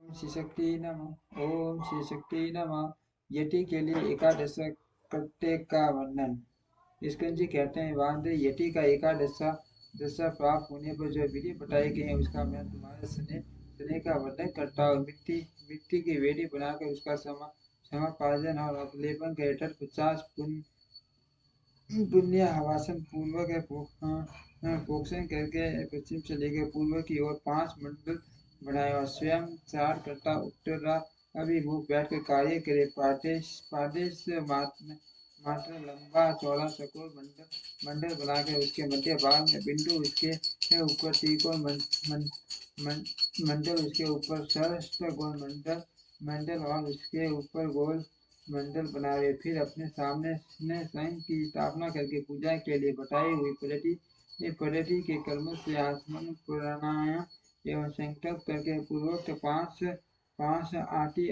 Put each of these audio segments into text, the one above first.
श्री शक्ति नमः। ओम श्री शक्ति नमः। यति के लिए एकादश कट्टे का वर्णन। स्कंद जी कहते हैं, वांदे यति का एकादश दशा प्राप्त होने पर जो विधि बताई गई है उसका मैं तुम्हारे स्नेह का वर्णन करता हूँ। मिट्टी मिट्टी की वेदी बनाकर उसका समापार्जन और अपलेपन के हेतु 50 पुण्य हवासन पूर्वक पोषण करके पश्चिम से लेकर पूर्व की ओर 5 मंडल बनाए और स्वयं 4 कट्टा उत्तरा अभिमुख बैठकर कार्य करे। पादेश मात्र लंबा चौड़ा चकोर मंडल बनाकर उसके मध्य भाग में बिंदु, उसके ऊपर त्रिकोण मंडल, उसके ऊपर सहस्त्र गोल मंडल और उसके ऊपर गोल मंडल बनावे। फिर अपने सामने स्वयं की स्थापना करके पूजा के लिए बताई हुई पद्धति के कर्म से आसमन प्राणायाम एवं संकल्प करके पूर्वोक्त पांच आटी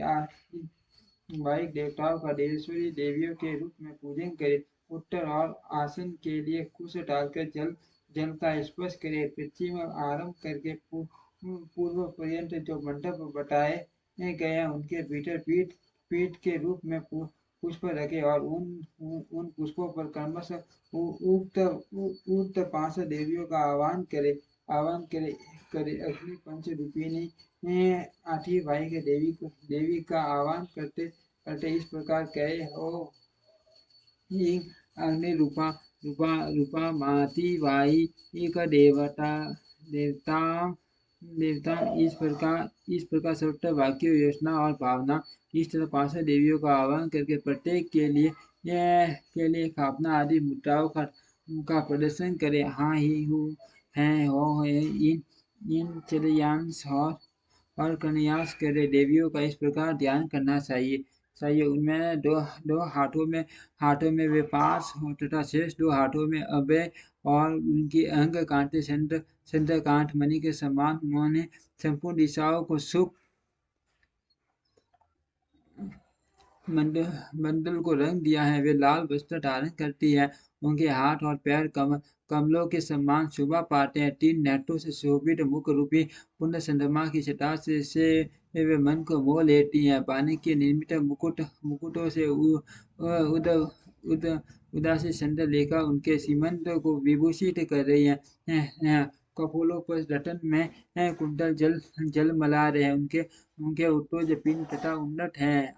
वाहिक देवताओं का देवेश्वरी देवियों के रूप में पूजन करे। उत्तर और आसन के लिए कुश डालकर जल का स्पर्श करे। पश्चिम आरंभ करके पूर्व पर्यंत जो मंडप बताए गए उनके भीतर पीठ के रूप में पुष्प रखे और उन पुष्पों पर क्रमश उक्त 5 देवियों का आह्वान करे। अग्नि पंच रूपिणी आठी भाई के देवी का आह्वान करते करते इस प्रकार कहे, ओ अग्नि रूपा रूपा रूपा माती वाई एक देवता देवता इस प्रकार सर्वत्र वाक्य योजना और भावना इस तरह 5 देवियों का आह्वान करके प्रत्येक के लिए स्थापना आदि मुद्राओं का प्रदर्शन करे। हाँ ही हूँ है हो है इन चलयांश और कन्यास करे। देवियों का इस प्रकार ध्यान करना चाहिए। उनमें दो हाथों में वे पास हो तथा शेष 2 हाथों में अभय और उनकी अंग कांटे चंद्रकांठ मणि के समान। उन्होंने संपूर्ण दिशाओं को सुख मंडल को रंग दिया है। वे लाल वस्त्र धारण करती है। उनके हाथ और पैर कमलों के समान शोभा पाते हैं। 3 नेत्रों से शोभित मुख रूपी पूर्ण चंद्रमा की छटा से वे मन को मोह लेती हैं। पानी के निर्मित मुकुटों से उदासी चंद्रलेखा उनके सीमंत को विभूषित कर रही है। कपोलों पर रतन में कुंडल जल मला रहे हैं। उनके उत्तोज पिंड तथा उन्नत है।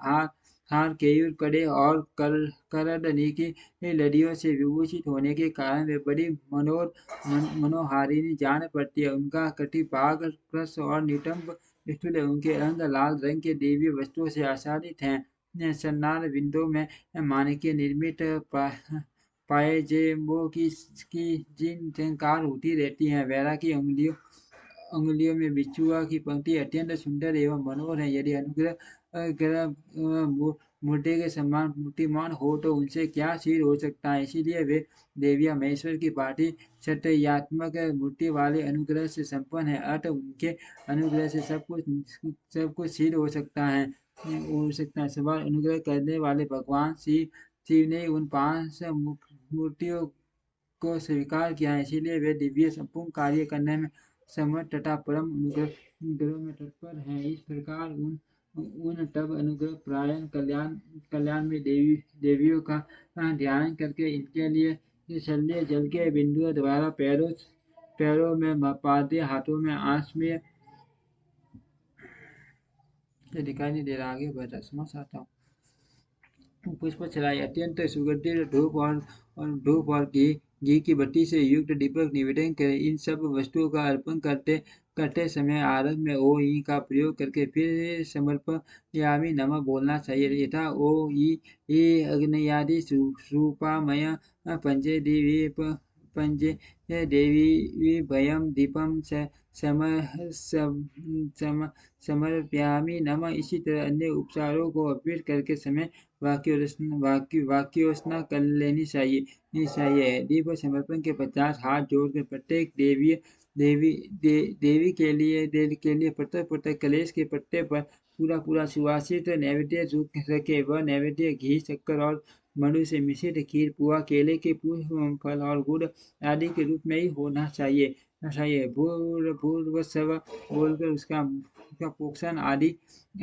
हार केयूर कड़े और करदनी की लड़ियों से विभूषित होने के कारण वे बड़ी मनोहारिणी जान पड़ती है। उनका कटी भाग कृश और नितंब स्थूल है। उनके अंग लाल रंग के देवी वस्त्रों से आच्छादित हैं। सन्नाल बिंदों में माणिक्य निर्मित पायजेबों की जिन झंकार होती रहती हैं। वैरा की अंगुलियों में बिछुआ की पंक्ति अत्यंत सुंदर एवं मनोहर है। यदि अनुग्रह मुर्दे के समान मूर्तिमान हो तो उनसे क्या सिर हो सकता है। इसीलिए वे देवियां महेश्वर की भांति सत्यात्मक मूर्ति वाले अनुग्रह से संपन्न है। अतः उनके अनुग्रह से सब कुछ सिद्ध हो सकता है। सवाल अनुग्रह करने वाले भगवान शिव ने उन 5 मूर्तियों को स्वीकार किया है। इसीलिए वे दिव्य संपूर्ण कार्य करने में समर्थ तथा परम अनुग्रह में तत्पर हैं। इस प्रकार उन तब अनुग्रह प्रायण कल्याण में देवियों का ध्यान करके इनके लिए शल्य जल के बिंदुओं द्वारा पैरों में पादे, हाथों में आंच में दिखाई नहीं दे रहा। आगे बढ़ा समझ आता हूँ। पुष्प चढ़ाई। अत्यंत सुगंधित धूप और घी की बत्ती से युक्त दीपक निवेदन करें। इन सब वस्तुओं का अर्पण करते समय आरंभ में ओ ई का प्रयोग करके फिर समर्पयामि नमः बोलना चाहिए। यथा ओ ई अग्नयादि रूपामय पंजे देवी भयम दीपम समर्पयामि नमः। इसी तरह अन्य उपचारों को अर्पित करके समय वाक्योचना कर लेनी चाहिए। दीप समर्पण के 50 हाथ जोड़कर प्रत्येक देवी के लिए प्रत्येक कलेश के पट्टे पर पूरा सुवासित नैवेद्य रखे। वह नैवेद्य घी, शक्कर और मधु से मिश्रित खीर, पुआ, केले के पुष्प, फल और गुड़ आदि के रूप में ही होना चाहिए। भूर्भुवस्सुः बोलकर उसका उसका पोषण आदि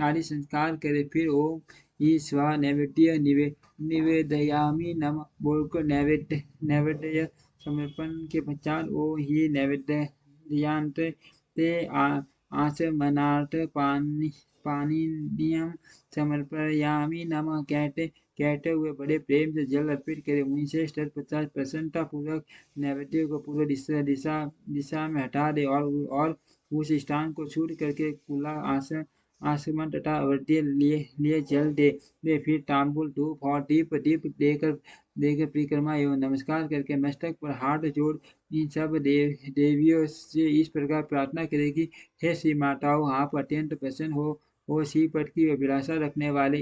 आदि संस्कार करे। फिर ओम ई स्वा नैवेद्य निवेदयामी नम बोलकर नैवेद्य समर्पण के पश्चात ओ ही नैवेद्यांत ते आचमनार्थ पानीयम समर्पयामी नमः कहते हुए बड़े प्रेम से जल अर्पित करे। मुनिश्रेष्ठ तत्पश्चात प्रसन्नता पूर्वक नैवेद्य को पूर्व दिशा में हटा दे और उस स्थान को छूट करके कुला आसमन तथा अवर्ध्य लिए जल दे फिर तांबुल धूप और दीप देकर परिक्रमा एवं नमस्कार करके मस्तक पर हाथ जोड़ इन सब देवियों से इस प्रकार प्रार्थना करे कि हे श्री माताओं, आप अत्यंत प्रसन्न हो श्री पद की अभिलाषा रखने वाले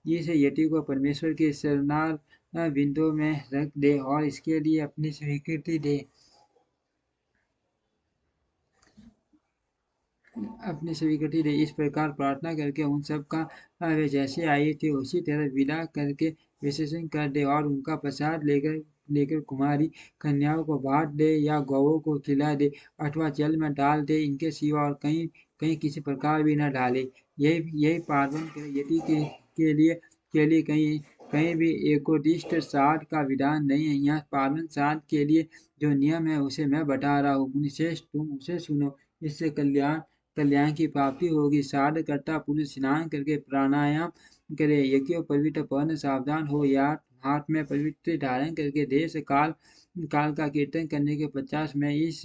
इस यति को परमेश्वर के शरणार बिंदु में रख दे और इसके लिए अपनी स्वीकृति दे। इस प्रकार प्रार्थना करके उन सब का वे जैसे आए थे उसी तरह विदा करके विसर्जन कर दे और उनका प्रसाद लेकर कुमारी कन्याओं को बांट दे या गौओं को खिला दे अथवा जल में डाल दे। इनके सिवा और कहीं किसी प्रकार भी न डाले। यही पार्वन यदि के लिए कहीं भी एकोदिष्ट श्राद्ध का विधान नहीं है। यहाँ पार्वन श्राद्ध के लिए जो नियम है उसे मैं बता रहा हूँ, मुनिश्रेष्ठ तुम उसे सुनो। इससे कल्याण की प्राप्ति होगी। श्राद्ध करता पुरुष स्नान करके प्राणायाम करे, यज्ञ पवित्र पवन सावधान हो या हाथ में पवित्र धारण करके देश काल का कीर्तन करने के पश्चात मैं इस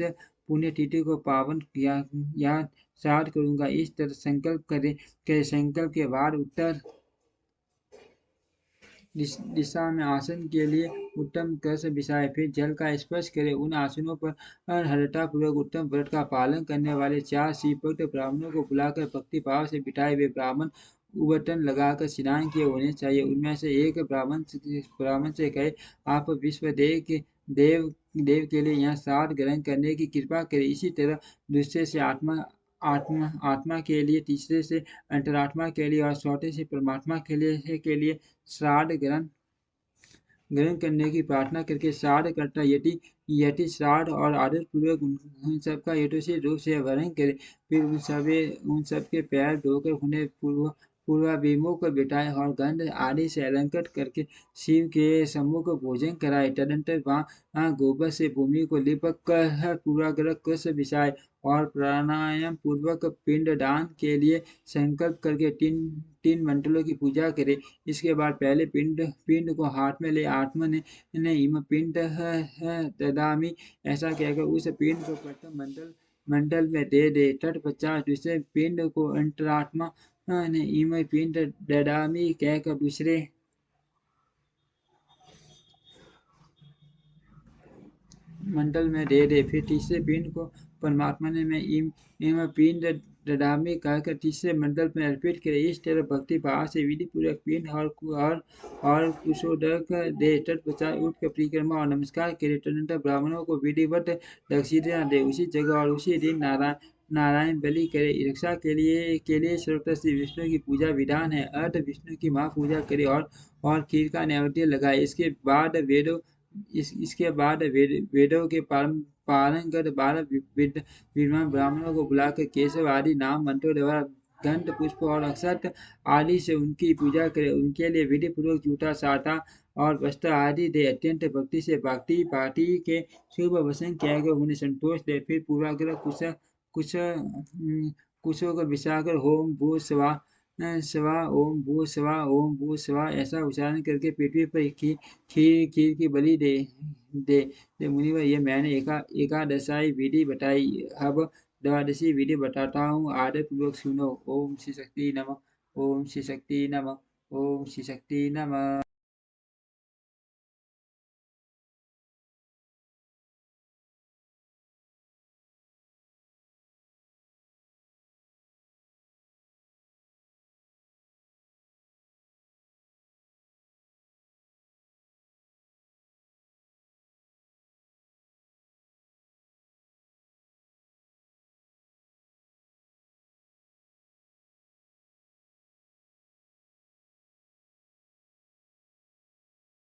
पुण्यतिथि को पावन या श्राद्ध करूंगा। इस तरह संकल्प करे। संकल्प के बाद उत्तर दिशा में आसन के लिए उत्तम कलश बिछाए, फिर जल का स्पर्श करे। उन आसनों पर हरता पूर्वक उत्तम व्रत का पालन करने वाले 4 श्रीभक्त ब्राह्मणों को बुलाकर भक्ति भाव से बिठाए हुए ब्राह्मण उबटन लगाकर स्नान किए होने चाहिए। उनमें से एक ब्राह्मण से कहे, आप देव के लिए यहाँ श्राद्ध ग्रहण करने की कृपा करें। इसी तरह दूसरे से आत्मा के लिए, तीसरे से अंतरात्मा के लिए और चौथे से परमात्मा के लिए श्राद्ध ग्रहण करने की प्रार्थना करके श्राद्ध करता यदि श्राद्ध और आदर पूर्वक उन सबका यथोचित रूप से वरण करे। फिर उन सब के पैर धोकर उन्हें पूर्वाभिमुख बिठाए और गंध आदि से अलंकृत करके शिव के सम्मुख भोजन कराए। तदंतर वहाँ गोबर से भूमि को लिपक कर पूर्वाग्रह कलश बिछाए और प्राणायाम पूर्वक पिंड दान के लिए संकल्प करके तीन मंडलों की पूजा करे। इसके बाद पहले पिंड को हाथ में ले आत्मा ने इम पिंड ददामी ऐसा कहकर उस पिंड को प्रथम मंडल में दे। तत्पश्चात दूसरे पिंड को अंतरात्मा ने इम पिंड ददामी कहकर दूसरे मंडल में दे। फिर तीसरे पिंड को परमात्मा ने मैं इम पिंड ददामी कहकर तीसरे मंडल में अर्पित करे। इस तरह भक्ति भाव से विधि पूर्वक पिंड और कुशोदक दे। तत्पश्चात उठ कर परिक्रमा और नमस्कार करे। तदनंतर ब्राह्मणों को विधिवत दक्षिणा दे। उसी जगह और उसी दिन नारायण बलि करे। रक्षा के लिए सर्वत्र श्री विष्णु की पूजा विधान है। अर्थ विष्णु की महापूजा करे और खीर का नैवेद्य लगाए। इसके बाद वेदों के पारंगत 12 विद्वान ब्राह्मणों को बुलाकर केशव आदि नाम मंत्रों द्वारा गंध पुष्प और अक्षत आदि से उनकी पूजा करे। उनके लिए विधि पूर्वक जूता साटा और वस्त्र आदि दे। अत्यंत भक्ति से भक्ति पार्टी के शुभ वचन कहकर उन्हें संतोष दे। फिर पूर्वाग्रह कुशों को बिछाकर ओम भू स्वा ओम भू स्वा ऐसा उच्चारण करके पृथ्वी पर खीर की बलि दे। मुनिवर, ये मैंने एकादशाई विधि बताई। अब द्वादशी विधि बताता हूँ, आदर पूर्वक सुनो। ओम श्री शक्ति नमः। ओम श्री शक्ति नमः। ओम श्री शक्ति नमः।